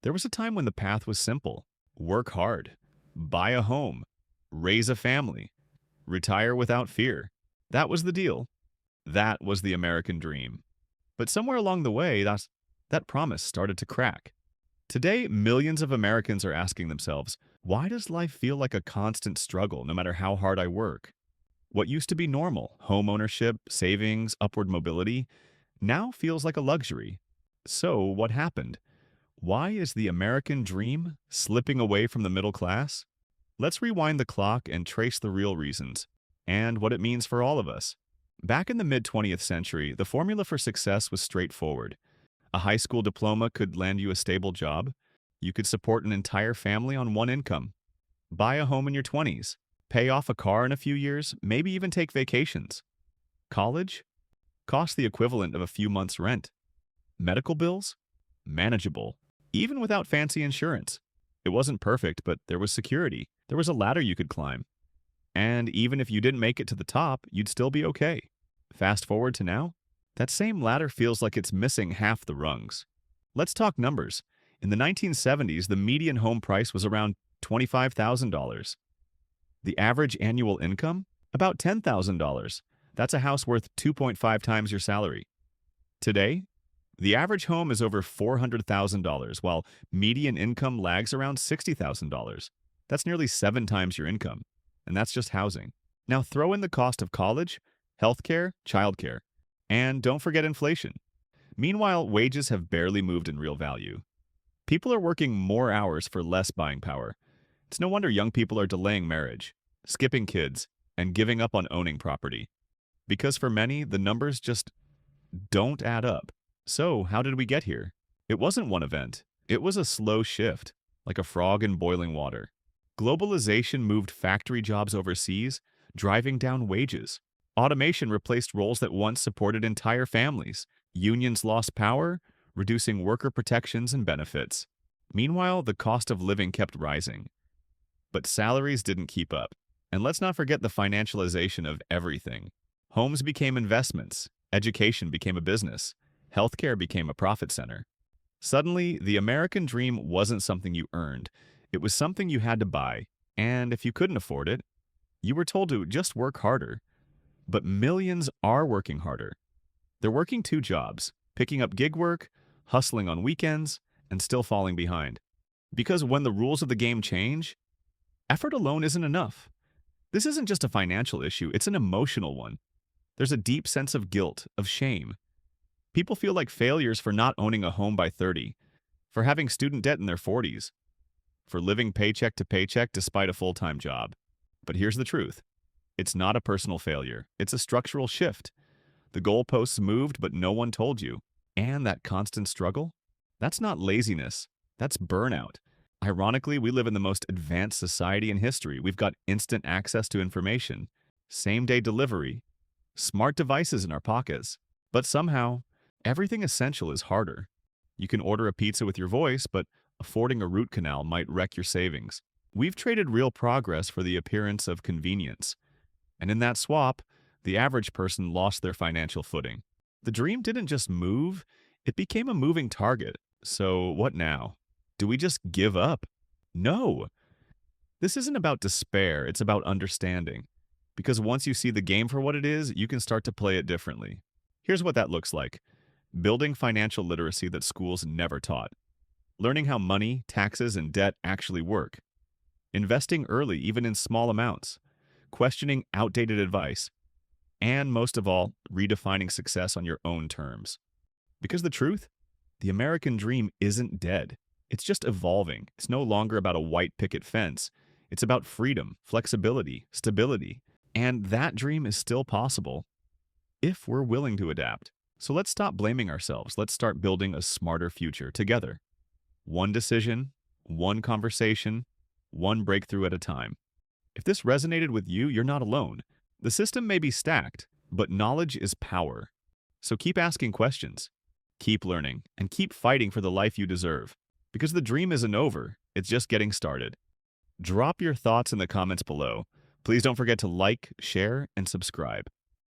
There was a time when the path was simple: work hard, buy a home, raise a family, retire without fear. That was the deal. That was the American dream. But somewhere along the way, that promise started to crack. Today, millions of Americans are asking themselves, why does life feel like a constant struggle no matter how hard I work? What used to be normal, home ownership, savings, upward mobility, now feels like a luxury. So, what happened? Why is the American dream slipping away from the middle class? Let's rewind the clock and trace the real reasons, and what it means for all of us. Back in the mid-20th century, the formula for success was straightforward. A high school diploma could land you a stable job. You could support an entire family on one income. Buy a home in your 20s. Pay off a car in a few years, maybe even take vacations. College? Cost the equivalent of a few months' rent. Medical bills? Manageable, even without fancy insurance. It wasn't perfect, but there was security. There was a ladder you could climb. And even if you didn't make it to the top, you'd still be okay. Fast forward to now, that same ladder feels like it's missing half the rungs. Let's talk numbers. In the 1970s, the median home price was around $25,000. The average annual income? About $10,000. That's a house worth 2.5 times your salary. Today, the average home is over $400,000, while median income lags around $60,000. That's nearly 7 times your income, and that's just housing. Now throw in the cost of college, healthcare, childcare, and don't forget inflation. Meanwhile, wages have barely moved in real value. People are working more hours for less buying power. It's no wonder young people are delaying marriage, skipping kids, and giving up on owning property. Because for many, the numbers just don't add up. So, how did we get here? It wasn't one event. It was a slow shift, like a frog in boiling water. Globalization moved factory jobs overseas, driving down wages. Automation replaced roles that once supported entire families. Unions lost power, reducing worker protections and benefits. Meanwhile, the cost of living kept rising. But salaries didn't keep up. And let's not forget the financialization of everything. Homes became investments, education became a business, healthcare became a profit center. Suddenly, the American dream wasn't something you earned. It was something you had to buy. And if you couldn't afford it, you were told to just work harder. But millions are working harder. They're working 2 jobs, picking up gig work, hustling on weekends, and still falling behind. Because when the rules of the game change, effort alone isn't enough. This isn't just a financial issue, it's an emotional one. There's a deep sense of guilt, of shame. People feel like failures for not owning a home by 30, for having student debt in their 40s, for living paycheck to paycheck despite a full-time job. But here's the truth. It's not a personal failure. It's a structural shift. The goalposts moved, but no one told you. And that constant struggle? That's not laziness. That's burnout. Ironically, we live in the most advanced society in history. We've got instant access to information, same-day delivery, smart devices in our pockets. But somehow, everything essential is harder. You can order a pizza with your voice, but affording a root canal might wreck your savings. We've traded real progress for the appearance of convenience. And in that swap, the average person lost their financial footing. The dream didn't just move, it became a moving target. So what now? Do we just give up? No. This isn't about despair, it's about understanding. Because once you see the game for what it is, you can start to play it differently. Here's what that looks like. Building financial literacy that schools never taught. Learning how money, taxes, and debt actually work. Investing early, even in small amounts. Questioning outdated advice. And most of all, redefining success on your own terms. Because the truth? The American dream isn't dead. It's just evolving. It's no longer about a white picket fence. It's about freedom, flexibility, stability. And that dream is still possible if we're willing to adapt. So let's stop blaming ourselves. Let's start building a smarter future together. One decision, one conversation, one breakthrough at a time. If this resonated with you, you're not alone. The system may be stacked, but knowledge is power. So keep asking questions, keep learning, and keep fighting for the life you deserve. Because the dream isn't over, it's just getting started. Drop your thoughts in the comments below. Please don't forget to like, share, and subscribe.